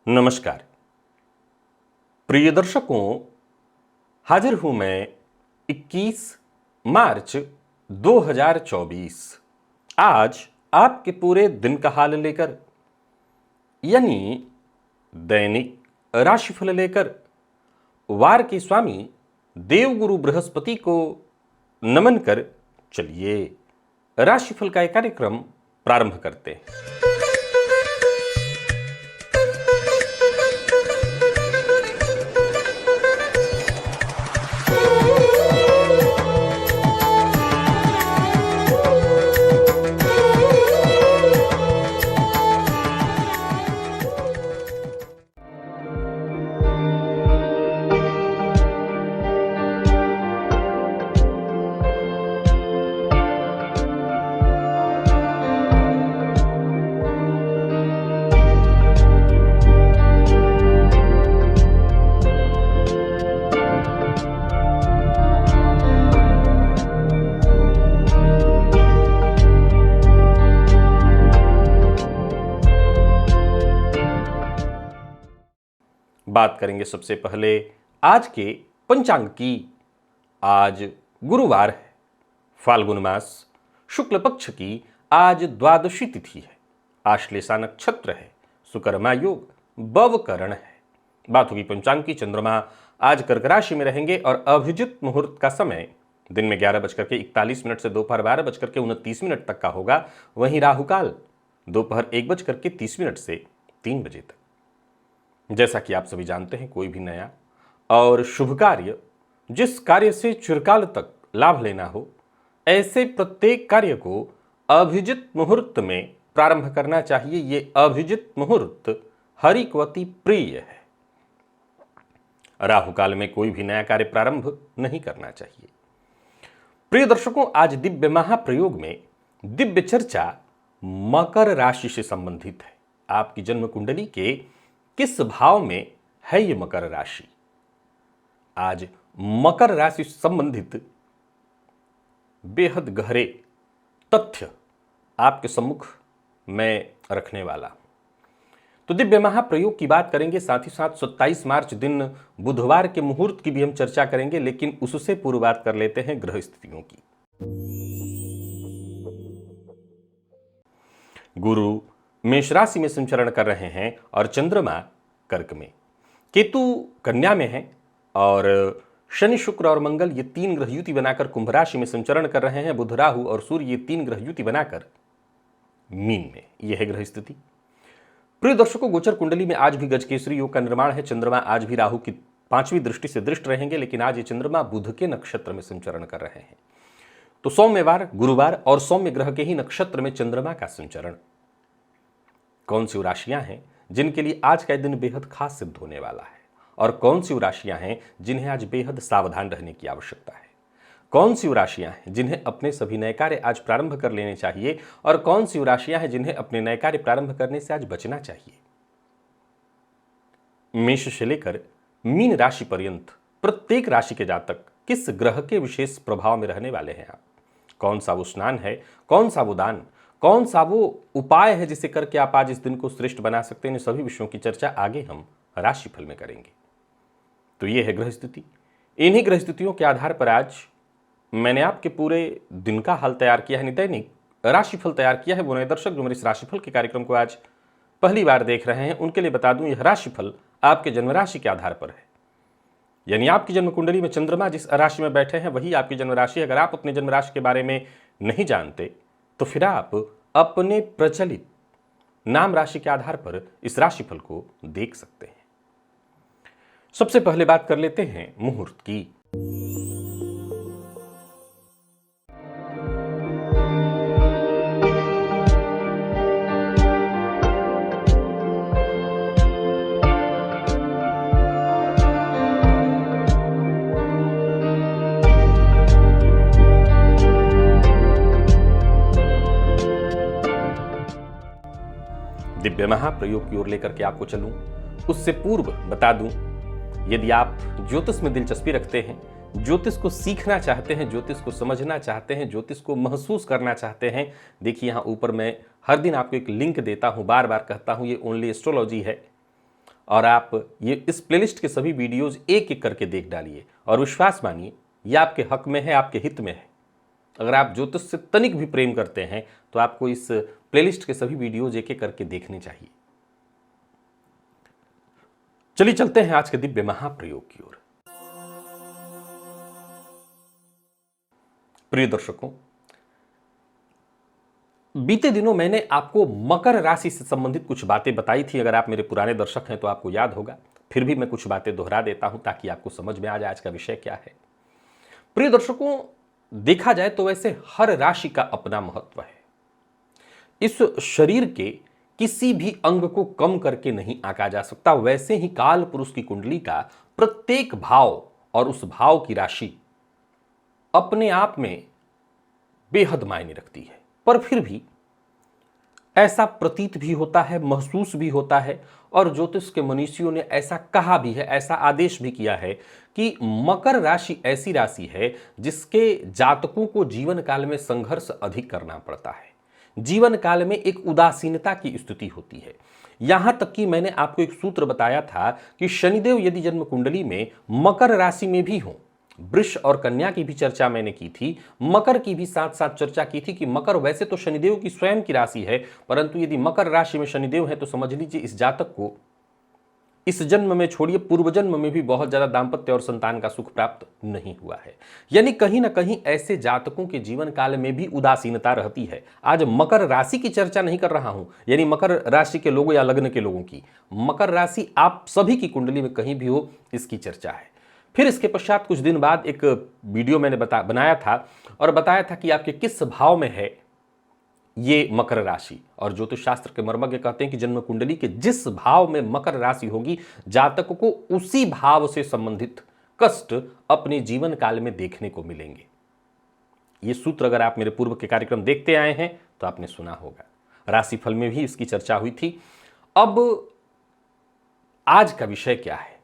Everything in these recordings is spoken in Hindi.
नमस्कार प्रिय दर्शकों, हाजिर हूं मैं 21 मार्च 2024 आज आपके पूरे दिन का हाल लेकर, यानी दैनिक राशिफल लेकर वार के स्वामी देवगुरु बृहस्पति को नमन कर चलिए राशिफल का एक कार्यक्रम प्रारंभ करते हैं। बात करेंगे सबसे पहले आज के पंचांग की। आज गुरुवार है, फाल्गुन मास शुक्ल पक्ष की आज द्वादशी तिथि है, आश्लेषा नक्षत्र है, सुकर्मा योग बवकरण है। बात होगी पंचांग की। चंद्रमा आज कर्क राशि में रहेंगे और अभिजित मुहूर्त का समय दिन में 11:41 से दोपहर 12:29 तक का होगा। वहीं राहुकाल दोपहर 1:30 से 3 बजे तक। जैसा कि आप सभी जानते हैं, कोई भी नया और शुभ कार्य, जिस कार्य से चिरकाल तक लाभ लेना हो, ऐसे प्रत्येक कार्य को अभिजित मुहूर्त में प्रारंभ करना चाहिए। ये अभिजित मुहूर्त हरिक्वती प्रिय है। राहुकाल में कोई भी नया कार्य प्रारंभ नहीं करना चाहिए। प्रिय दर्शकों, आज दिव्य महाप्रयोग में दिव्य चर्चा मकर राशि से संबंधित है। आपकी जन्म कुंडली के किस भाव में है ये मकर राशि? आज मकर राशि से संबंधित बेहद गहरे तथ्य आपके सम्मुख मैं रखने वाला हूं। तो दिव्य महाप्रयोग की बात करेंगे, साथ ही साथ 27 मार्च दिन बुधवार के मुहूर्त की भी हम चर्चा करेंगे, लेकिन उससे पूर्व बात कर लेते हैं ग्रह स्थितियों की। गुरु मेष राशि में संचरण कर रहे हैं और चंद्रमा कर्क में, केतु कन्या में है और शनि शुक्र और मंगल ये 3 ग्रह युति बनाकर कुंभ राशि में संचरण कर रहे हैं। बुध राहु और सूर्य ये 3 ग्रह युति बनाकर मीन में, यह है ग्रह स्थिति। प्रिय दर्शकों, गोचर कुंडली में आज भी गजकेसरी योग का निर्माण है। चंद्रमा आज भी राहु की 5वीं दृष्टि से दृष्ट रहेंगे, लेकिन आज ये चंद्रमा बुध के नक्षत्र में संचरण कर रहे हैं। तो सोमवार, गुरुवार और सौम्य ग्रह के ही नक्षत्र में चंद्रमा का संचरण। कौन सी राशियां हैं जिनके लिए आज का दिन बेहद खास सिद्ध होने वाला है, और कौन सी राशियां हैं जिन्हें आज बेहद सावधान रहने की आवश्यकता है? कौन सी राशियां हैं जिन्हें अपने सभी नए कार्य आज प्रारंभ कर लेने चाहिए, और कौन सी राशियां हैं जिन्हें अपने नए कार्य प्रारंभ करने से आज बचना चाहिए? मेष से लेकर मीन राशि पर्यंत प्रत्येक राशि के जातक किस ग्रह के विशेष प्रभाव में रहने वाले हैं? आप कौन सा वो स्नान है, कौन सा वो दान, कौन सा वो उपाय है जिसे करके आप आज इस दिन को श्रेष्ठ बना सकते हैं? इन सभी विषयों की चर्चा आगे हम राशिफल में करेंगे। तो ये है ग्रह स्थिति। इन्हीं ग्रह स्थितियों के आधार पर आज मैंने आपके पूरे दिन का हाल तैयार किया है, दैनिक राशिफल तैयार किया है। वो नए दर्शक जो मेरे इस राशिफल के कार्यक्रम को आज पहली बार देख रहे हैं, उनके लिए बता दूं, यह राशिफल आपके जन्म राशि के आधार पर है। यानी आपकी जन्म कुंडली में चंद्रमा जिस राशि में बैठे हैं वही आपकी जन्म राशि। अगर आप अपने जन्म राशि के बारे में नहीं जानते तो फिर आप अपने प्रचलित नाम राशि के आधार पर इस राशिफल को देख सकते हैं। सबसे पहले बात कर लेते हैं मुहूर्त की। दिव्य महाप्रयोग की ओर लेकर के आपको चलूं, उससे पूर्व बता दूं, यदि आप ज्योतिष में दिलचस्पी रखते हैं, ज्योतिष को सीखना चाहते हैं, ज्योतिष को समझना चाहते हैं, ज्योतिष को महसूस करना चाहते हैं, देखिए यहाँ ऊपर मैं हर दिन आपको एक लिंक देता हूँ, बार बार कहता हूँ, ये ओनली एस्ट्रोलॉजी है और आप ये इस प्लेलिस्ट के सभी वीडियोज एक एक करके देख डालिए और विश्वास मानिए ये आपके हक में है, आपके हित में है। अगर आप ज्योतिष से तनिक भी प्रेम करते हैं तो आपको इस प्लेलिस्ट के सभी वीडियोज एक एक करके देखने चाहिए। चलिए चलते हैं आज के दिव्य महाप्रयोग की ओर। प्रिय दर्शकों, बीते दिनों मैंने आपको मकर राशि से संबंधित कुछ बातें बताई थी। अगर आप मेरे पुराने दर्शक हैं तो आपको याद होगा, फिर भी मैं कुछ बातें दोहरा देता हूं ताकि आपको समझ में आ जाए आज का विषय क्या है। प्रिय दर्शकों, देखा जाए तो वैसे हर राशि का अपना महत्व है। इस शरीर के किसी भी अंग को कम करके नहीं आंका जा सकता। वैसे ही काल पुरुष की कुंडली का प्रत्येक भाव और उस भाव की राशि अपने आप में बेहद मायने रखती है। पर फिर भी ऐसा प्रतीत भी होता है, महसूस भी होता है और ज्योतिष के मनीषियों ने ऐसा कहा भी है, ऐसा आदेश भी किया है कि मकर राशि ऐसी राशि है जिसके जातकों को जीवन काल में संघर्ष अधिक करना पड़ता है। जीवन काल में एक उदासीनता की स्थिति होती है। यहां तक कि मैंने आपको एक सूत्र बताया था कि शनिदेव यदि जन्म कुंडली में मकर राशि में भी हो, वृष और कन्या की भी चर्चा मैंने की थी, मकर की भी साथ साथ चर्चा की थी कि मकर वैसे तो शनिदेव की स्वयं की राशि है, परंतु यदि मकर राशि में शनिदेव है तो समझ लीजिए इस जातक को इस जन्म में छोड़िए पूर्व जन्म में भी बहुत ज्यादा दांपत्य और संतान का सुख प्राप्त नहीं हुआ है। यानी कहीं ना कहीं ऐसे जातकों के जीवन काल में भी उदासीनता रहती है। आज मकर राशि की चर्चा नहीं कर रहा हूं, यानी मकर राशि के लोगों या लग्न के लोगों की, मकर राशि आप सभी की कुंडली में कहीं भी हो इसकी चर्चा है। फिर इसके पश्चात कुछ दिन बाद एक वीडियो मैंने बनाया था और बताया था कि आपके किस भाव में है ये मकर राशि। और ज्योतिष शास्त्र के मर्मज्ञ कहते हैं कि जन्म कुंडली के जिस भाव में मकर राशि होगी, जातक को उसी भाव से संबंधित कष्ट अपने जीवन काल में देखने को मिलेंगे। ये सूत्र अगर आप मेरे पूर्व के कार्यक्रम देखते आए हैं तो आपने सुना होगा, राशिफल में भी इसकी चर्चा हुई थी। अब आज का विषय क्या है?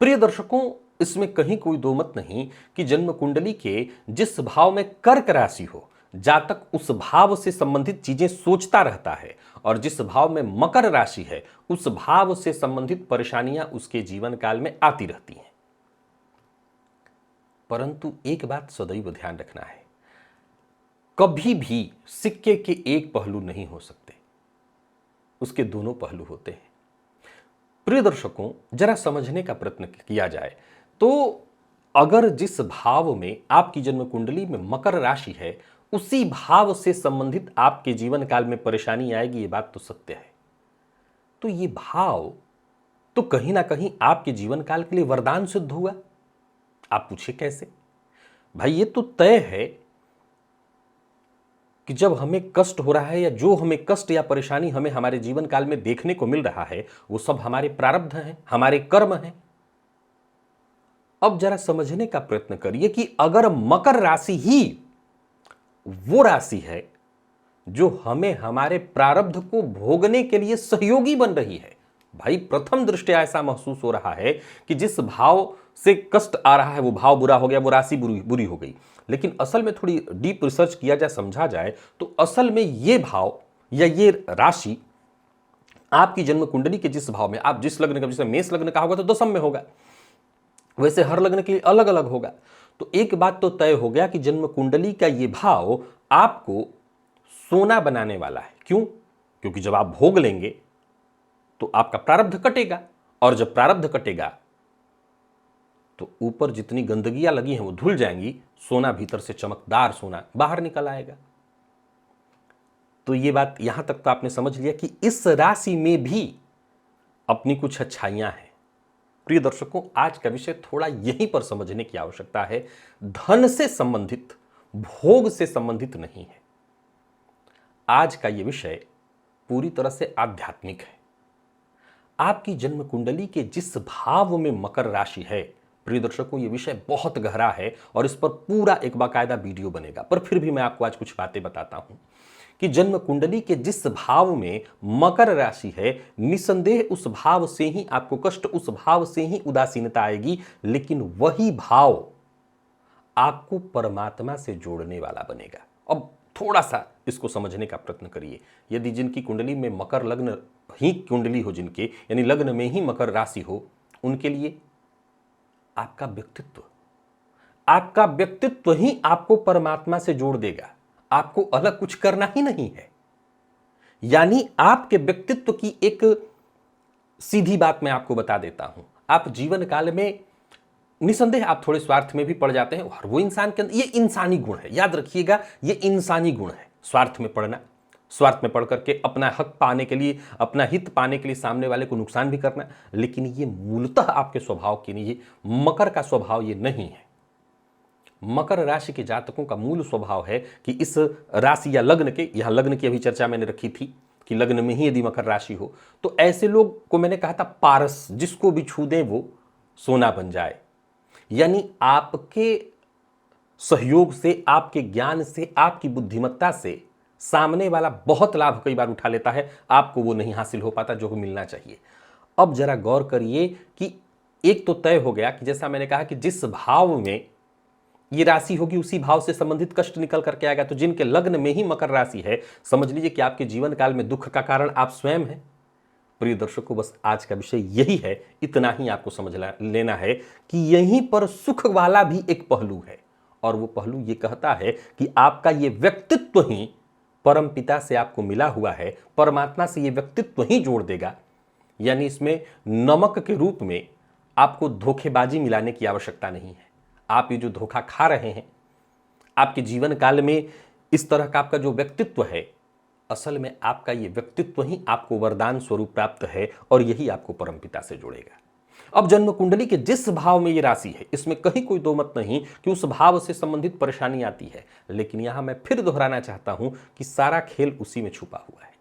प्रिय दर्शकों, इसमें कहीं कोई दो मत नहीं कि जन्म कुंडली के जिस भाव में कर्क राशि हो, जातक उस भाव से संबंधित चीजें सोचता रहता है और जिस भाव में मकर राशि है उस भाव से संबंधित परेशानियां उसके जीवन काल में आती रहती हैं। परंतु एक बात सदैव ध्यान रखना है, कभी भी सिक्के के एक पहलू नहीं हो सकते, उसके दोनों पहलू होते हैं। प्रिय दर्शकों, जरा समझने का प्रयत्न किया जाए तो अगर जिस भाव में आपकी जन्म कुंडली में मकर राशि है उसी भाव से संबंधित आपके जीवन काल में परेशानी आएगी, ये बात तो सत्य है। तो ये भाव तो कहीं ना कहीं आपके जीवन काल के लिए वरदान सिद्ध हुआ। आप पूछे कैसे? भाई ये तो तय है कि जब हमें कष्ट हो रहा है या जो हमें कष्ट या परेशानी हमें हमारे जीवन काल में देखने को मिल रहा है वो सब हमारे प्रारब्ध हैं, हमारे कर्म हैं। अब जरा समझने का प्रयत्न करिए कि अगर मकर राशि ही वो राशि है जो हमें हमारे प्रारब्ध को भोगने के लिए सहयोगी बन रही है, भाई प्रथम दृष्टया ऐसा महसूस हो रहा है कि जिस भाव से कष्ट आ रहा है वो भाव बुरा हो गया, वो राशि बुरी हो गई। लेकिन असल में थोड़ी डीप रिसर्च किया जाए, समझा जाए तो असल में ये भाव या ये राशि आपकी जन्म कुंडली के जिस भाव में, आप जिस लग्न का, जैसे मेष लग्न का होगा तो दशम में होगा, वैसे हर लग्न के लिए अलग अलग होगा। तो एक बात तो तय हो गया कि जन्म कुंडली का ये भाव आपको सोना बनाने वाला है। क्यों? क्योंकि जब आप भोग लेंगे तो आपका प्रारब्ध कटेगा और जब प्रारब्ध कटेगा तो ऊपर जितनी गंदगियां लगी हैं वो धुल जाएंगी, सोना भीतर से चमकदार सोना बाहर निकल आएगा। तो ये बात यहां तक तो आपने समझ लिया कि इस राशि में भी अपनी कुछ अच्छाइयां हैं। प्रिय दर्शकों, आज का विषय थोड़ा यहीं पर समझने की आवश्यकता है। धन से संबंधित, भोग से संबंधित नहीं है। आज का यह विषय पूरी तरह से आध्यात्मिक है। आपकी जन्म कुंडली के जिस भाव में मकर राशि है, प्रिय दर्शकों, यह विषय बहुत गहरा है और इस पर पूरा एक बाकायदा वीडियो बनेगा। पर फिर भी मैं आपको आज कुछ बातें बताता हूं कि जन्म कुंडली के जिस भाव में मकर राशि है, निसंदेह उस भाव से ही आपको कष्ट, उस भाव से ही उदासीनता आएगी, लेकिन वही भाव आपको परमात्मा से जोड़ने वाला बनेगा। अब थोड़ा सा इसको समझने का प्रयत्न करिए। यदि जिनकी कुंडली में मकर लग्न ही कुंडली हो, जिनके यानी लग्न में ही मकर राशि हो, उनके लिए आपका व्यक्तित्व ही आपको परमात्मा से जोड़ देगा। आपको अलग कुछ करना ही नहीं है। यानी आपके व्यक्तित्व की एक सीधी बात मैं आपको बता देता हूं, आप जीवन काल में निसंदेह आप थोड़े स्वार्थ में भी पड़ जाते हैं, और वो इंसान के अंदर ये इंसानी गुण है, याद रखिएगा, ये इंसानी गुण है स्वार्थ में पड़ना, स्वार्थ में पड़ करके अपना हक पाने के लिए, अपना हित पाने के लिए सामने वाले को नुकसान भी करना। लेकिन ये मूलतः आपके स्वभाव की नहीं, ये मकर का स्वभाव ये नहीं है। मकर राशि के जातकों का मूल स्वभाव है कि इस राशि या लग्न के, यहां लग्न की अभी चर्चा मैंने रखी थी कि लग्न में ही यदि मकर राशि हो तो ऐसे लोग को मैंने कहा था पारस, जिसको भी छू दें वो सोना बन जाए। यानी आपके सहयोग से, आपके ज्ञान से, आपकी बुद्धिमत्ता से सामने वाला बहुत लाभ कई बार उठा लेता है, आपको वो नहीं हासिल हो पाता जो मिलना चाहिए। अब जरा गौर करिए कि एक तो तय हो गया कि जैसा मैंने कहा कि जिस भाव में ये राशि होगी उसी भाव से संबंधित कष्ट निकल करके आएगा। तो जिनके लग्न में ही मकर राशि है, समझ लीजिए कि आपके जीवन काल में दुख का कारण आप स्वयं हैं। प्रिय दर्शकों, बस आज का विषय यही है, इतना ही आपको समझ लेना है कि यहीं पर सुख वाला भी एक पहलू है, और वो पहलू ये कहता है कि आपका ये व्यक्तित्व ही परम पिता से आपको मिला हुआ है, परमात्मा से ये व्यक्तित्व ही जोड़ देगा। यानी इसमें नमक के रूप में आपको धोखेबाजी मिलाने की आवश्यकता नहीं है। आप ये जो धोखा खा रहे हैं आपके जीवन काल में, इस तरह का आपका जो व्यक्तित्व है, असल में आपका ये व्यक्तित्व ही आपको वरदान स्वरूप प्राप्त है, और यही आपको परमपिता से जोड़ेगा। अब जन्म कुंडली के जिस भाव में ये राशि है, इसमें कहीं कोई दो मत नहीं कि उस भाव से संबंधित परेशानी आती है। लेकिन यहां मैं फिर दोहराना चाहता हूं कि सारा खेल उसी में छुपा हुआ है।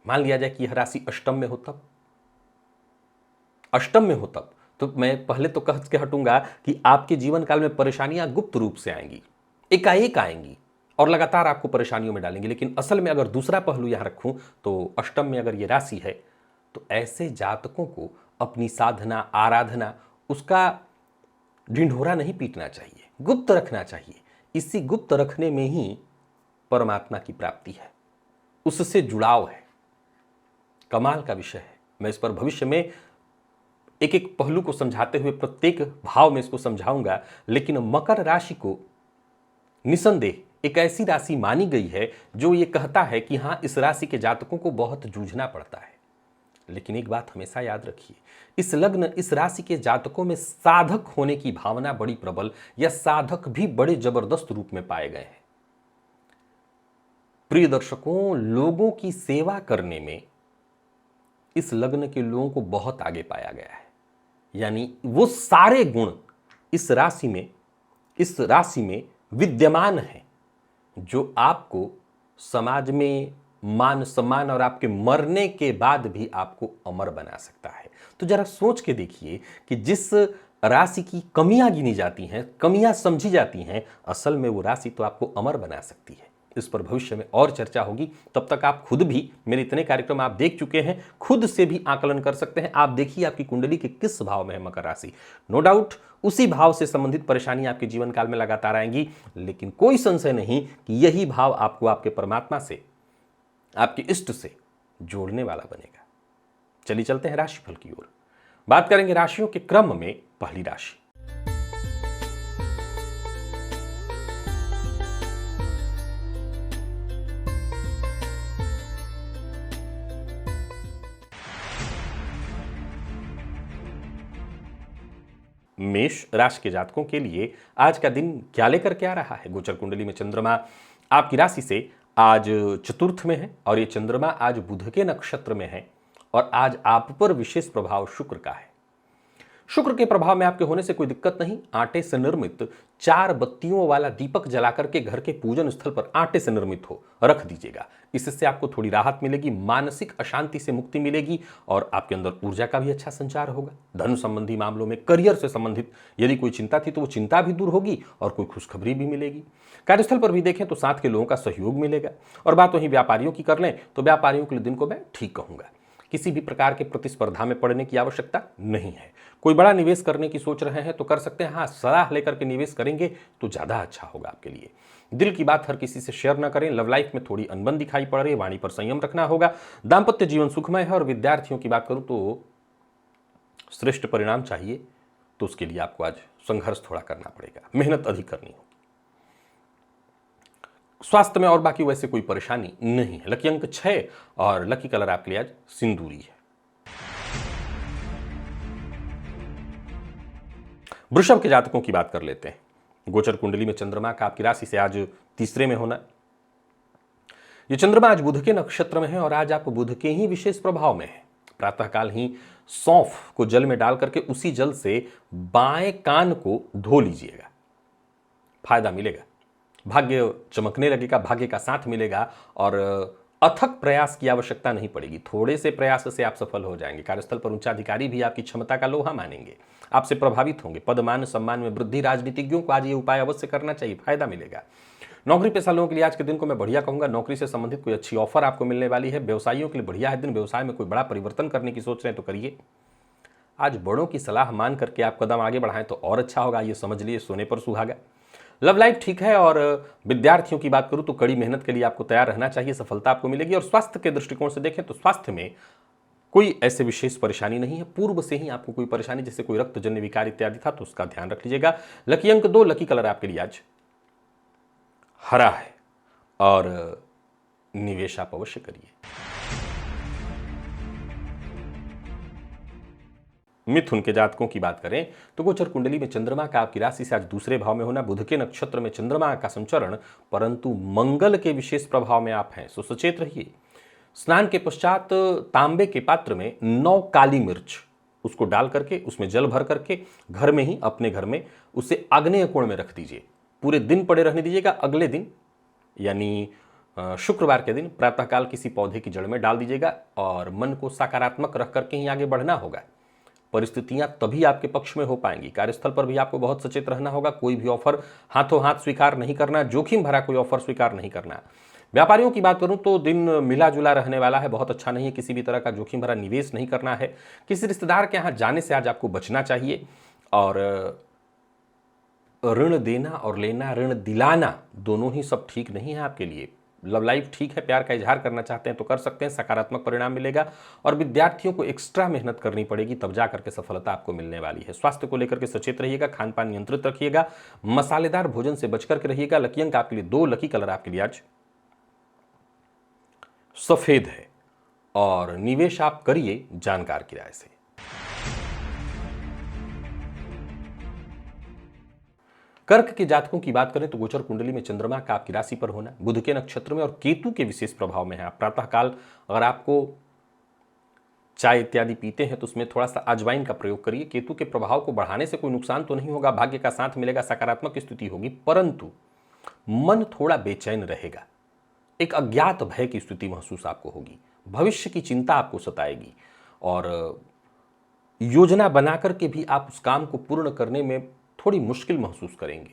मान लिया जाए कि यह राशि अष्टम में हो तब, तो मैं पहले तो कह के हटूंगा कि आपके जीवन काल में परेशानियां गुप्त रूप से आएंगी, एकाएक आएंगी और लगातार आपको परेशानियों में डालेंगी। लेकिन असल में अगर दूसरा पहलू यहां रखूं तो अष्टम में अगर ये राशि है तो ऐसे जातकों को अपनी साधना, आराधना, उसका ढिंढोरा नहीं पीटना चाहिए, गुप्त रखना चाहिए। इसी गुप्त रखने में ही परमात्मा की प्राप्ति है, उससे जुड़ाव है। कमाल का विषय है। मैं इस पर भविष्य में एक एक पहलू को समझाते हुए प्रत्येक भाव में इसको समझाऊंगा। लेकिन मकर राशि को निसंदेह एक ऐसी राशि मानी गई है जो ये कहता है कि हां, इस राशि के जातकों को बहुत जूझना पड़ता है। लेकिन एक बात हमेशा याद रखिए, इस लग्न, इस राशि के जातकों में साधक होने की भावना बड़ी प्रबल, या साधक भी बड़े जबरदस्त रूप में पाए गए हैं। प्रिय दर्शकों, लोगों की सेवा करने में इस लग्न के लोगों को बहुत आगे पाया गया है। यानी वो सारे गुण इस राशि में विद्यमान हैं जो आपको समाज में मान सम्मान और आपके मरने के बाद भी आपको अमर बना सकता है। तो जरा सोच के देखिए कि जिस राशि की कमियां गिनी जाती हैं, कमियां समझी जाती हैं, असल में वो राशि तो आपको अमर बना सकती है। इस पर भविष्य में और चर्चा होगी। तब तक आप खुद भी, मेरे इतने कार्यक्रम आप देख चुके हैं, खुद से भी आकलन कर सकते हैं। आप देखिए आपकी कुंडली के किस भाव में है मकर राशि। नो डाउट उसी भाव से संबंधित परेशानी आपके जीवन काल में लगातार आएंगी, लेकिन कोई संशय नहीं कि यही भाव आपको आपके परमात्मा से, आपके इष्ट से जोड़ने वाला बनेगा। चलिए चलते हैं राशिफल की ओर। बात करेंगे राशियों के क्रम में पहली राशि मेष राशि के जातकों के लिए आज का दिन क्या लेकर के आ रहा है। गोचर कुंडली में चंद्रमा आपकी राशि से आज चतुर्थ में है, और ये चंद्रमा आज बुध के नक्षत्र में है, और आज आप पर विशेष प्रभाव शुक्र का है। शुक्र के प्रभाव में आपके होने से कोई दिक्कत नहीं। आटे से निर्मित 4 बत्तियों वाला दीपक जलाकर के घर के पूजन स्थल पर आटे से निर्मित हो रख दीजिएगा। इससे आपको थोड़ी राहत मिलेगी, मानसिक अशांति से मुक्ति मिलेगी, और आपके अंदर ऊर्जा का भी अच्छा संचार होगा। धन संबंधी मामलों में, करियर से संबंधित यदि कोई चिंता थी तो वो चिंता भी दूर होगी, और कोई खुशखबरी भी मिलेगी। कार्यस्थल पर भी देखें तो साथ के लोगों का सहयोग मिलेगा। और बात वहीं व्यापारियों की कर लें तो व्यापारियों के लिए दिन को मैं ठीक कहूंगा। किसी भी प्रकार के प्रतिस्पर्धा में पड़ने की आवश्यकता नहीं है। कोई बड़ा निवेश करने की सोच रहे हैं तो कर सकते हैं, हाँ सलाह लेकर के निवेश करेंगे तो ज़्यादा अच्छा होगा आपके लिए। दिल की बात हर किसी से शेयर न करें। लव लाइफ में थोड़ी अनबन दिखाई पड़ रही है, वाणी पर संयम रखना होगा। दाम्पत्य जीवन सुखमय है। और विद्यार्थियों की बात करूं तो श्रेष्ठ परिणाम चाहिए तो उसके लिए आपको आज संघर्ष थोड़ा करना पड़ेगा, मेहनत अधिक करनी होगी। स्वास्थ्य में और बाकी वैसे कोई परेशानी नहीं है। लकी अंक 6 और लकी कलर आपके लिए आज सिंदूरी है। वृषभ के जातकों की बात कर लेते हैं। गोचर कुंडली में चंद्रमा का आपकी राशि से आज तीसरे में होना। ये चंद्रमा आज बुध के नक्षत्र में है और आज आप बुध के ही विशेष प्रभाव में है। प्रातःकाल ही सौंफ को जल में डाल करके उसी जल से बाएं कान को धो लीजिएगा, फायदा मिलेगा, भाग्य चमकने लगेगा, भाग्य का साथ मिलेगा और अथक प्रयास की आवश्यकता नहीं पड़ेगी। थोड़े से प्रयास से आप सफल हो जाएंगे। कार्यस्थल पर उच्चाधिकारी भी आपकी क्षमता का लोहा मानेंगे, आपसे प्रभावित होंगे। पद मान सम्मान में वृद्धि। राजनीतिज्ञों को आज ये उपाय अवश्य करना चाहिए, फायदा मिलेगा। नौकरी पेशा लोगों के लिए आज के दिन को मैं बढ़िया कहूंगा। नौकरी से संबंधित कोई अच्छी ऑफर आपको मिलने वाली है। व्यवसायियों के लिए बढ़िया है दिन। व्यवसाय में कोई बड़ा परिवर्तन करने की सोच रहे हैं तो करिए। आज बड़ों की सलाह मान करके आप कदम आगे बढ़ाएं तो और अच्छा होगा। ये समझ लिए सोने पर सुहागा। लव लाइफ ठीक है। और विद्यार्थियों की बात करूं तो कड़ी मेहनत के लिए आपको तैयार रहना चाहिए, सफलता आपको मिलेगी। और स्वास्थ्य के दृष्टिकोण से देखें तो स्वास्थ्य में कोई ऐसे विशेष परेशानी नहीं है। पूर्व से ही आपको कोई परेशानी जैसे कोई रक्तजन्य विकार इत्यादि था तो उसका ध्यान रख लीजिएगा। लकी अंक 2, लकी कलर आपके लिए आज हरा है और निवेश आप अवश्य करिए। मिथुन के जातकों की बात करें तो गोचर कुंडली में चंद्रमा का आपकी राशि से आज दूसरे भाव में होना। बुध के नक्षत्र में चंद्रमा का संचरण, परंतु मंगल के विशेष प्रभाव में आप हैं, सो सचेत रहिए। स्नान के पश्चात तांबे के पात्र में 9 काली मिर्च उसको डाल करके उसमें जल भर करके घर में ही, अपने घर में उसे आग्नेय कोण में रख दीजिए। पूरे दिन पड़े रहने दीजिएगा। अगले दिन यानी शुक्रवार के दिन प्रातःकाल किसी पौधे की जड़ में डाल दीजिएगा और मन को सकारात्मक रख करके ही आगे बढ़ना होगा। परिस्थितियां तभी आपके पक्ष में हो पाएंगी। कार्यस्थल पर भी आपको बहुत सचेत रहना होगा। कोई भी ऑफर हाथों हाथ स्वीकार नहीं करना, जोखिम भरा कोई ऑफर स्वीकार नहीं करना। व्यापारियों की बात करूं तो दिन मिला जुला रहने वाला है, बहुत अच्छा नहीं है। किसी भी तरह का जोखिम भरा निवेश नहीं करना है। किसी रिश्तेदार के यहाँ जाने से आज आपको बचना चाहिए। और ऋण देना और लेना, ऋण दिलाना, दोनों ही सब ठीक नहीं है आपके लिए। लव लाइफ ठीक है, प्यार का इजहार करना चाहते हैं तो कर सकते हैं, सकारात्मक परिणाम मिलेगा। और विद्यार्थियों को एक्स्ट्रा मेहनत करनी पड़ेगी, तब जा करके सफलता आपको मिलने वाली है। स्वास्थ्य को लेकर के सचेत रहिएगा, खान पान नियंत्रित रखिएगा, मसालेदार भोजन से बच करके रहिएगा। लकी अंक आपके लिए 2, लकी कलर आपके लिए आज सफेद है और निवेश आप करिए जानकार की राय से। कर्क के जातकों की बात करें तो गोचर कुंडली में चंद्रमा का आपकी राशि पर होना, बुध के नक्षत्र में और केतु के विशेष प्रभाव में है। आप प्रातःकाल अगर आपको चाय इत्यादि पीते हैं तो उसमें थोड़ा सा अजवाइन का प्रयोग करिए। केतु के प्रभाव को बढ़ाने से कोई नुकसान तो नहीं होगा, भाग्य का साथ मिलेगा, सकारात्मक स्थिति होगी, परंतु मन थोड़ा बेचैन रहेगा। एक अज्ञात भय की स्थिति महसूस आपको होगी। भविष्य की चिंता आपको सताएगी और योजना बनाकर के भी आप उस काम को पूर्ण करने में थोड़ी मुश्किल महसूस करेंगे।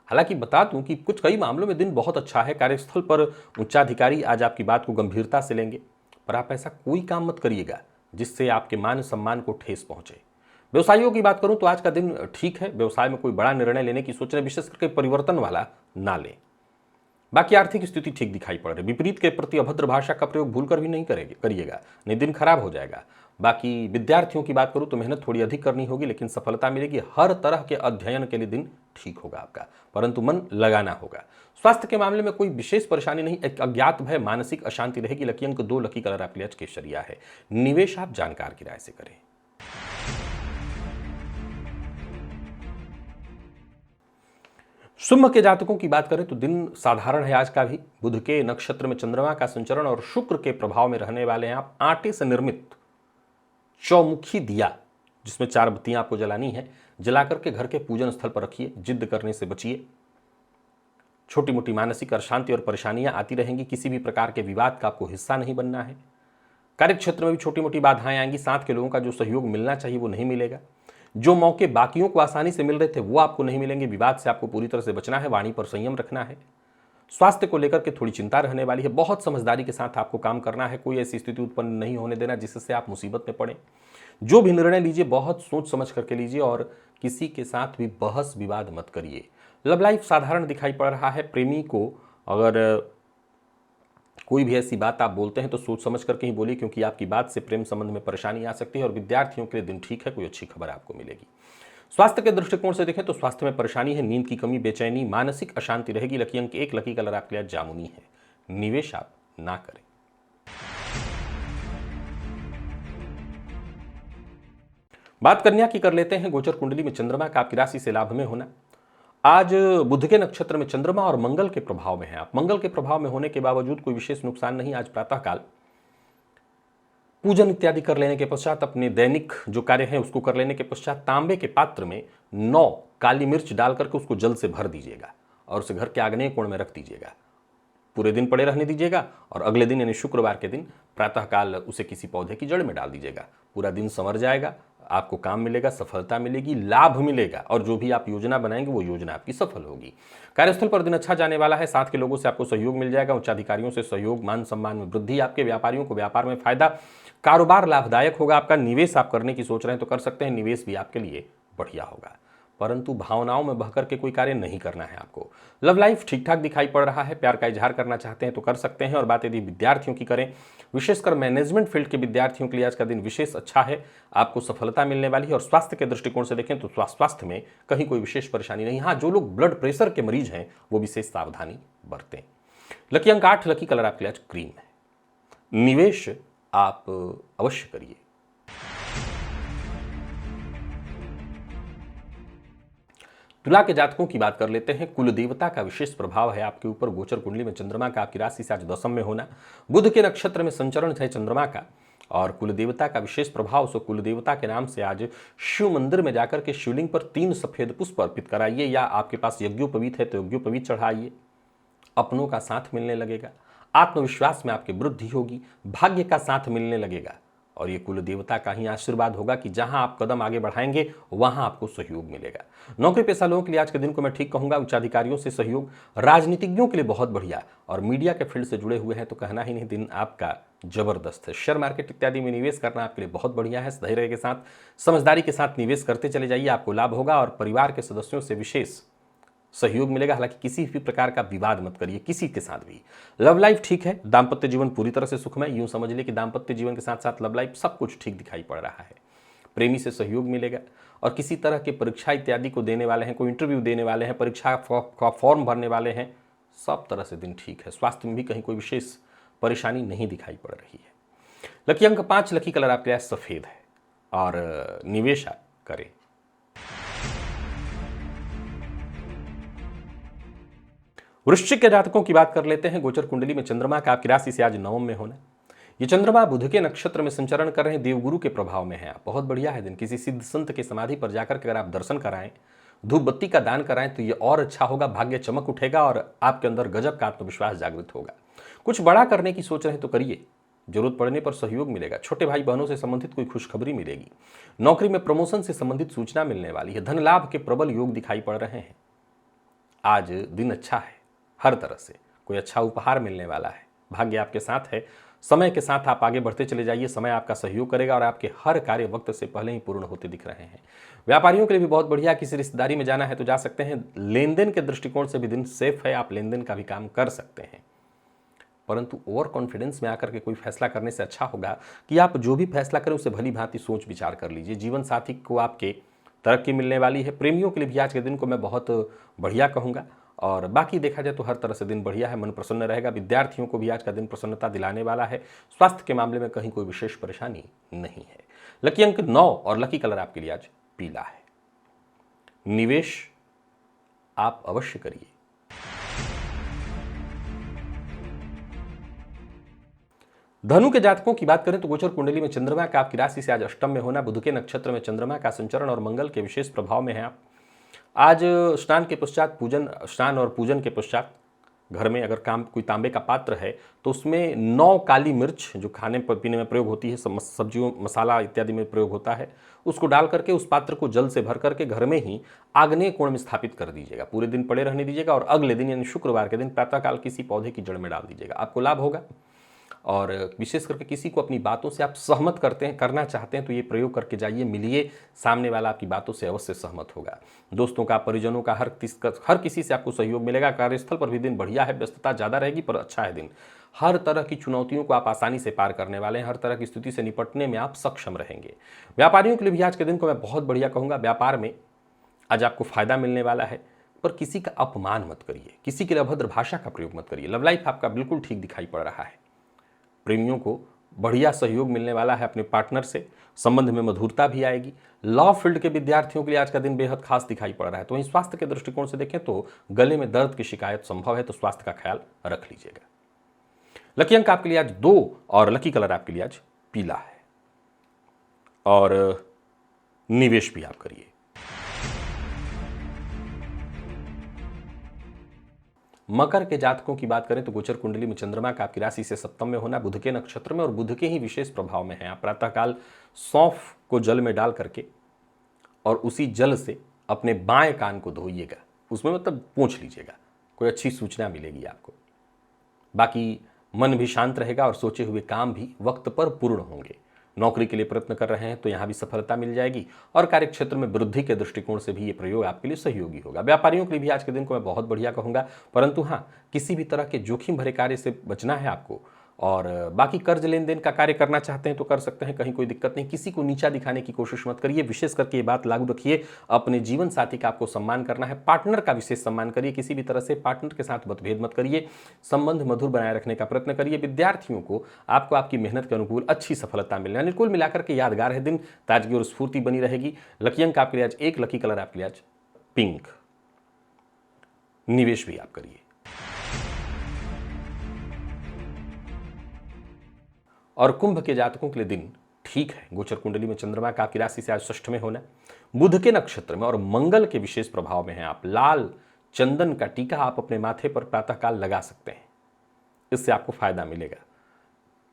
हालांकि बता दूं कि कई मामलों में दिन बहुत अच्छा है। कार्यस्थल पर उच्चाधिकारी आज आपकी बात को गंभीरता से लेंगे, पर आप ऐसा कोई काम मत करिएगा जिससे आपके मान सम्मान को ठेस पहुंचे। व्यवसायियों की बात करूं तो आज का दिन ठीक है। व्यवसाय में कोई बड़ा निर्णय लेने की सोच रहे, विशेष करके परिवर्तन वाला ना लें। बाकी आर्थिक स्थिति ठीक दिखाई पड़ रही। विपरीत के प्रति अभद्र भाषा का प्रयोग भूलकर भी नहीं करिएगा, नहीं दिन खराब हो जाएगा। बाकी विद्यार्थियों की बात करूं तो मेहनत थोड़ी अधिक करनी होगी, लेकिन सफलता मिलेगी। हर तरह के अध्ययन के लिए दिन ठीक होगा आपका, परंतु मन लगाना होगा। स्वास्थ्य के मामले में कोई विशेष परेशानी नहीं, एक अज्ञात भय, मानसिक अशांति रहेगी। लकी अंक 2, लकी कलर आपके लिए आज केसरिया है। निवेश आप जानकार की राय से करें। सिंह के जातकों की बात करें तो दिन साधारण है आज का भी। बुध के नक्षत्र में चंद्रमा का संचरण और शुक्र के प्रभाव में रहने वाले हैं आप। आटे से निर्मित चौमुखी दिया, जिसमें 4 बत्तियां आपको जलानी है, जला करके घर के पूजन स्थल पर रखिए। जिद करने से बचिए। छोटी मोटी मानसिक अशांति और परेशानियां आती रहेंगी। किसी भी प्रकार के विवाद का आपको हिस्सा नहीं बनना है। कार्य क्षेत्र में भी छोटी मोटी बाधाएं आएंगी। साथ के लोगों का जो सहयोग मिलना चाहिए वो नहीं मिलेगा। जो मौके बाकियों को आसानी से मिल रहे थे वो आपको नहीं मिलेंगे। विवाद से आपको पूरी तरह से बचना है, वाणी पर संयम रखना है। स्वास्थ्य को लेकर के थोड़ी चिंता रहने वाली है। बहुत समझदारी के साथ आपको काम करना है, कोई ऐसी स्थिति उत्पन्न नहीं होने देना जिससे आप मुसीबत में पड़े। जो भी निर्णय लीजिए बहुत सोच समझ करके लीजिए और किसी के साथ भी बहस विवाद मत करिए। लव लाइफ साधारण दिखाई पड़ रहा है। प्रेमी को अगर कोई भी ऐसी बात आप बोलते हैं तो सोच समझ करके ही बोलिए, क्योंकि आपकी बात से प्रेम संबंध में परेशानी आ सकती है। और विद्यार्थियों के लिए दिन ठीक है, कोई अच्छी खबर आपको मिलेगी। स्वास्थ्य के दृष्टिकोण से देखें तो स्वास्थ्य में परेशानी है, नींद की कमी, बेचैनी, मानसिक अशांति रहेगी। लकी अंक 1, लकी कलर आपके लिए जामुनी है। निवेश आप ना करें। बात कन्या की कर लेते हैं। गोचर कुंडली में चंद्रमा का आपकी राशि से लाभ में होना। आज बुध के नक्षत्र में चंद्रमा और मंगल के प्रभाव में है आप। मंगल के प्रभाव में होने के बावजूद कोई विशेष नुकसान नहीं। आज प्रातःकाल पूजन इत्यादि कर लेने के पश्चात अपने दैनिक जो कार्य है उसको कर लेने के पश्चात तांबे के पात्र में 9 काली मिर्च डाल करके उसको जल से भर दीजिएगा और उसे घर के आग्नेय कोण में रख दीजिएगा। पूरे दिन पड़े रहने दीजिएगा और अगले दिन यानी शुक्रवार के दिन प्रातःकाल उसे किसी पौधे की जड़ में डाल दीजिएगा। पूरा दिन संवर जाएगा, आपको काम मिलेगा, सफलता मिलेगी, लाभ मिलेगा और जो भी आप योजना बनाएंगे वो योजना आपकी सफल होगी। कार्यस्थल पर दिन अच्छा जाने वाला है। साथ के लोगों से आपको सहयोग मिल जाएगा। उच्चाधिकारियों से सहयोग, मान सम्मान में वृद्धि, आपके व्यापारियों को व्यापार में फायदा, कारोबार लाभदायक होगा। आपका निवेश आप करने की सोच रहे हैं तो कर सकते हैं, निवेश भी आपके लिए बढ़िया होगा। परंतु भावनाओं में बहकर के कोई कार्य नहीं करना है आपको। लव लाइफ ठीक ठाक दिखाई पड़ रहा है। प्यार का इजहार करना चाहते हैं तो कर सकते हैं। और बात यदि विद्यार्थियों की करें, विशेषकर मैनेजमेंट फील्ड के विद्यार्थियों के लिए आज का दिन विशेष अच्छा है। आपको सफलता मिलने वाली है। और स्वास्थ्य के दृष्टिकोण से देखें तो स्वास्थ्य में कहीं कोई विशेष परेशानी नहीं। हाँ, जो लोग ब्लड प्रेशर के मरीज हैं वो विशेष सावधानी बरतें। लकी अंक 8, लकी कलर आपके लिए आज क्रीम है। निवेश आप अवश्य करिए। तुला के जातकों की बात कर लेते हैं। कुल देवता का विशेष प्रभाव है आपके ऊपर। गोचर कुंडली में चंद्रमा का आपकी राशि से आज दशम में होना, बुध के नक्षत्र में संचरण है चंद्रमा का और कुल देवता का विशेष प्रभाव। सो कुल देवता के नाम से आज शिव मंदिर में जाकर के शिवलिंग पर 3 सफेद पुष्प अर्पित कराइए, या आपके पास यज्ञोपवीत है तो यज्ञोपवीत चढ़ाइए। अपनों का साथ मिलने लगेगा, आत्मविश्वास में आपकी वृद्धि होगी, भाग्य का साथ मिलने लगेगा और ये कुल देवता का ही आशीर्वाद होगा कि जहां आप कदम आगे बढ़ाएंगे वहां आपको सहयोग मिलेगा। नौकरी पेशा लोगों के लिए आज के दिन को मैं ठीक कहूंगा। उच्चाधिकारियों से सहयोग, राजनीतिज्ञों के लिए बहुत बढ़िया और मीडिया के फील्ड से जुड़े हुए हैं तो कहना ही नहीं, दिन आपका जबरदस्त है। शेयर मार्केट इत्यादि में निवेश करना आपके लिए बहुत बढ़िया है। धैर्य के साथ, समझदारी के साथ निवेश करते चले जाइए, आपको लाभ होगा और परिवार के सदस्यों से विशेष सहयोग मिलेगा। हालांकि किसी भी प्रकार का विवाद मत करिए किसी के साथ भी। लव लाइफ ठीक है। दाम्पत्य जीवन पूरी तरह से सुखमय। यूं समझ लिए कि दाम्पत्य जीवन के साथ साथ लव लाइफ सब कुछ ठीक दिखाई पड़ रहा है। प्रेमी से सहयोग मिलेगा और किसी तरह की परीक्षा इत्यादि को देने वाले हैं, कोई इंटरव्यू देने वाले हैं, परीक्षा का फॉर्म भरने वाले हैं, सब तरह से दिन ठीक है। स्वास्थ्य में भी कहीं कोई विशेष परेशानी नहीं दिखाई पड़ रही है। लकी अंक 5, लकी कलर आपके पास सफेद है और निवेश करें। वृश्चिक के जातकों की बात कर लेते हैं। गोचर कुंडली में चंद्रमा का आपकी राशि से आज नवम में होना। ये चंद्रमा बुध के नक्षत्र में संचरण कर रहे हैं, देवगुरु के प्रभाव में है आप। बहुत बढ़िया है दिन। किसी सिद्ध संत के समाधि पर जाकर के अगर आप दर्शन कराएं, धूप बत्ती का दान कराएं तो ये और अच्छा होगा। भाग्य चमक उठेगा और आपके अंदर गजब का आत्मविश्वास जागृत होगा। कुछ बड़ा करने की सोच रहे हैं तो करिए, जरूरत पड़ने पर सहयोग मिलेगा। छोटे भाई बहनों से संबंधित कोई खुशखबरी मिलेगी। नौकरी में प्रमोशन से संबंधित सूचना मिलने वाली है। धन लाभ के प्रबल योग दिखाई पड़ रहे हैं। आज दिन अच्छा है, हर तरह से कोई अच्छा उपहार मिलने वाला है। भाग्य आपके साथ है। समय के साथ आप आगे बढ़ते चले जाइए, समय आपका सहयोग करेगा और आपके हर कार्य वक्त से पहले ही पूर्ण होते दिख रहे हैं। व्यापारियों के लिए भी बहुत बढ़िया। किसी रिश्तेदारी में जाना है तो जा सकते हैं। लेन देन के दृष्टिकोण से भी दिन सेफ है, आप लेन देन का भी काम कर सकते हैं। परंतु ओवर कॉन्फिडेंस में आकर के कोई फैसला करने से अच्छा होगा कि आप जो भी फैसला करें उसे भली भांति सोच विचार कर लीजिए। जीवन साथी को आपके तरक्की मिलने वाली है। प्रेमियों के लिए भी आज के दिन को मैं बहुत बढ़िया कहूँगा और बाकी देखा जाए तो हर तरह से दिन बढ़िया है, मन प्रसन्न रहेगा। विद्यार्थियों को भी आज का दिन प्रसन्नता दिलाने वाला है। स्वास्थ्य के मामले में कहीं कोई विशेष परेशानी नहीं है। लकी अंक 9 और लकी कलर आपके लिए आज पीला है। निवेश आप अवश्य करिए। धनु के जातकों की बात करें तो गोचर कुंडली में चंद्रमा का आपकी राशि से आज अष्टम में होना, बुध के नक्षत्र में चंद्रमा का संचरण और मंगल के विशेष प्रभाव में है आप। आज स्नान के पश्चात स्नान और पूजन के पश्चात घर में अगर कोई तांबे का पात्र है तो उसमें 9 काली मिर्च जो खाने पीने में प्रयोग होती है, सब्जियों मसाला इत्यादि में प्रयोग होता है, उसको डाल करके उस पात्र को जल से भर करके घर में ही आग्नेय कोण में स्थापित कर दीजिएगा। पूरे दिन पड़े रहने दीजिएगा और अगले दिन यानी शुक्रवार के दिन प्रातःकाल किसी पौधे की जड़ में डाल दीजिएगा। आपको लाभ होगा। और विशेष करके किसी को अपनी बातों से आप सहमत करना चाहते हैं तो ये प्रयोग करके जाइए, मिलिए, सामने वाला आपकी बातों से अवश्य सहमत होगा। दोस्तों का, परिजनों का, हर किसी से आपको सहयोग मिलेगा। कार्यस्थल पर भी दिन बढ़िया है, व्यस्तता ज़्यादा रहेगी पर अच्छा है दिन। हर तरह की चुनौतियों को आप आसानी से पार करने वाले हैं, हर तरह की स्थिति से निपटने में आप सक्षम रहेंगे। व्यापारियों के लिए भी आज के दिन को मैं बहुत बढ़िया कहूँगा। व्यापार में आज आपको फायदा मिलने वाला है, पर किसी का अपमान मत करिए, किसी के लिए अभद्र भाषा का प्रयोग मत करिए। लव लाइफ आपका बिल्कुल ठीक दिखाई पड़ रहा है। प्रेमियों को बढ़िया सहयोग मिलने वाला है अपने पार्टनर से, संबंध में मधुरता भी आएगी। लॉ फील्ड के विद्यार्थियों के लिए आज का दिन बेहद खास दिखाई पड़ रहा है। तो वहीं स्वास्थ्य के दृष्टिकोण से देखें तो गले में दर्द की शिकायत संभव है, तो स्वास्थ्य का ख्याल रख लीजिएगा। लकी अंक आपके लिए आज 2 और लकी कलर आपके लिए आज पीला है। और निवेश भी आप करिए। मकर के जातकों की बात करें तो गोचर कुंडली में चंद्रमा का आपकी राशि से सप्तम में होना, बुध के नक्षत्र में और बुध के ही विशेष प्रभाव में है। आप प्रातःकाल सौंफ को जल में डाल करके और उसी जल से अपने बाएं कान को धोइएगा, उसमें मतलब पोंछ लीजिएगा, कोई अच्छी सूचना मिलेगी आपको। बाकी मन भी शांत रहेगा और सोचे हुए काम भी वक्त पर पूर्ण होंगे। नौकरी के लिए प्रयत्न कर रहे हैं तो यहां भी सफलता मिल जाएगी और कार्यक्षेत्र में वृद्धि के दृष्टिकोण से भी ये प्रयोग आपके लिए सहयोगी होगा। व्यापारियों के लिए भी आज के दिन को मैं बहुत बढ़िया कहूंगा, परंतु हाँ, किसी भी तरह के जोखिम भरे कार्य से बचना है आपको। और बाकी कर्ज लेन देन का कार्य करना चाहते हैं तो कर सकते हैं, कहीं कोई दिक्कत नहीं। किसी को नीचा दिखाने की कोशिश मत करिए। विशेष करके ये बात लागू रखिए, अपने जीवन साथी का आपको सम्मान करना है, पार्टनर का विशेष सम्मान करिए। किसी भी तरह से पार्टनर के साथ मतभेद मत करिए, संबंध मधुर बनाए रखने का प्रयत्न करिए। विद्यार्थियों को आपको आपकी मेहनत के अनुकूल अच्छी सफलता मिलने वाली। कुल मिलाकर के यादगार है दिन, ताजगी और स्फूर्ति बनी रहेगी। लकी अंक आपके लिए आज 1, लकी कलर आपके लिए आज पिंक। निवेश भी आप करिए। और कुंभ के जातकों के लिए दिन ठीक है। गोचर कुंडली में चंद्रमा का आपकी राशि से आज षष्ठ में होना, बुध के नक्षत्र में और मंगल के विशेष प्रभाव में है। आप लाल चंदन का टीका आप अपने माथे पर प्रातःकाल लगा सकते हैं, इससे आपको फायदा मिलेगा।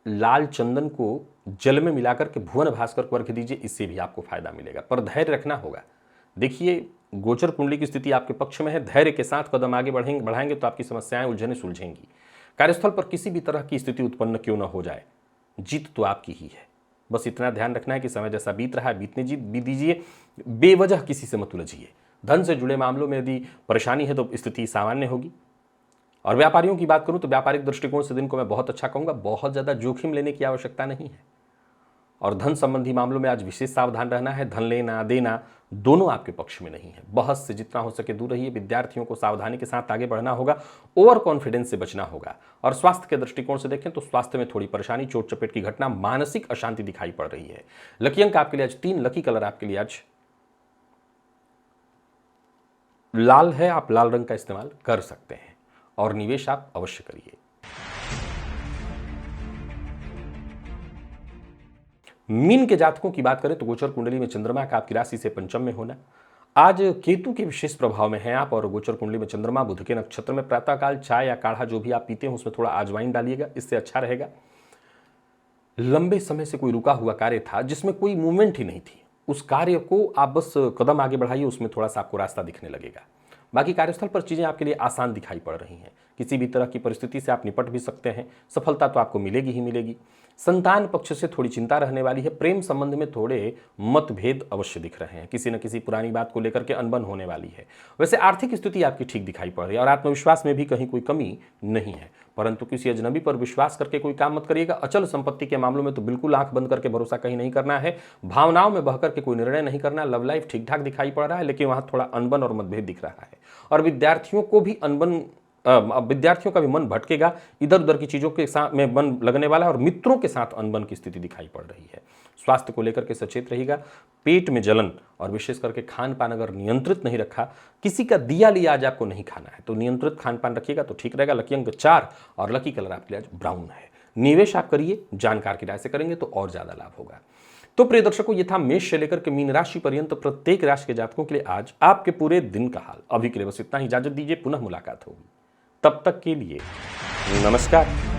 लाल चंदन को जल में मिलाकर के भुवन भास्कर को अर्घ्य दीजिए, इससे भी आपको फायदा मिलेगा, पर धैर्य रखना होगा। देखिए, गोचर कुंडली की स्थिति आपके पक्ष में है। धैर्य के साथ कदम आगे बढ़ाएंगे तो आपकी समस्याएं उलझने सुलझेंगी। कार्यस्थल पर किसी भी तरह की स्थिति उत्पन्न क्यों न हो जाए, जीत तो आपकी ही है। बस इतना ध्यान रखना है कि समय जैसा बीत रहा है बीत दीजिए, बेवजह किसी से मत उलझिए। धन से जुड़े मामलों में यदि परेशानी है तो स्थिति सामान्य होगी। और व्यापारियों की बात करूं तो व्यापारिक दृष्टिकोण से दिन को मैं बहुत अच्छा कहूंगा। बहुत ज़्यादा जोखिम लेने की आवश्यकता नहीं है और धन संबंधी मामलों में आज विशेष सावधान रहना है। धन लेना देना दोनों आपके पक्ष में नहीं है। बहस से जितना हो सके दूर रहिए। विद्यार्थियों को सावधानी के साथ आगे बढ़ना होगा, ओवर कॉन्फिडेंस से बचना होगा। और स्वास्थ्य के दृष्टिकोण से देखें तो स्वास्थ्य में थोड़ी परेशानी, चोट चपेट की घटना, मानसिक अशांति दिखाई पड़ रही है। लकी अंक आपके लिए आज 3, लकी कलर आपके लिए आज लाल है। आप लाल रंग का इस्तेमाल कर सकते हैं और निवेश आप अवश्य करिए। मीन के जातकों की बात करें तो गोचर कुंडली में चंद्रमा का आपकी राशि से पंचम में होना, आज केतु के विशेष प्रभाव में है आप। और गोचर कुंडली में चंद्रमा बुध के नक्षत्र में, प्रातःकाल चाय या काढ़ा जो भी आप पीते हैं उसमें थोड़ा अजवाइन डालिएगा, इससे अच्छा रहेगा। लंबे समय से कोई रुका हुआ कार्य था जिसमें कोई मूवमेंट ही नहीं थी, उस कार्य को आप बस कदम आगे बढ़ाइए, उसमें थोड़ा सा आपको रास्ता दिखने लगेगा। बाकी कार्यस्थल पर चीज़ें आपके लिए आसान दिखाई पड़ रही हैं। किसी भी तरह की परिस्थिति से आप निपट भी सकते हैं, सफलता तो आपको मिलेगी ही मिलेगी। संतान पक्ष से थोड़ी चिंता रहने वाली है। प्रेम संबंध में थोड़े मतभेद अवश्य दिख रहे हैं, किसी न किसी पुरानी बात को लेकर के अनबन होने वाली है। वैसे आर्थिक स्थिति आपकी ठीक दिखाई पड़ रही है और आत्मविश्वास में भी कहीं कोई कमी नहीं है, परंतु किसी अजनबी पर विश्वास करके कोई काम मत करिएगा। अचल संपत्ति के मामलों में तो बिल्कुल आंख बंद करके भरोसा कहीं नहीं करना है। भावनाओं में बह करके कोई निर्णय नहीं करना। लव लाइफ ठीक ठाक दिखाई पड़ रहा है, लेकिन वहां थोड़ा अनबन और मतभेद दिख रहा है। और विद्यार्थियों का भी मन भटकेगा, इधर उधर की चीज़ों के साथ में मन लगने वाला है और मित्रों के साथ अनबन की स्थिति दिखाई पड़ रही है। स्वास्थ्य को लेकर के सचेत रहिएगा। पेट में जलन और विशेष करके खान पान अगर नियंत्रित नहीं रखा, किसी का दिया लिया आज आपको नहीं खाना है, तो नियंत्रित खान पान रखिएगा तो ठीक रहेगा। लकी अंक 4 और लकी कलर आपके लिए आज ब्राउन है। निवेश आप करिए, जानकार की राय से करेंगे तो और ज्यादा लाभ होगा। तो प्रिय दर्शकों, ये था मेष से लेकर के मीन राशि पर्यंत प्रत्येक राशि के जातकों के लिए आज आपके पूरे दिन का हाल। अभी के लिए बस इतना ही, इजाजत दीजिए, पुनः मुलाकात होगी। तब तक के लिए नमस्कार।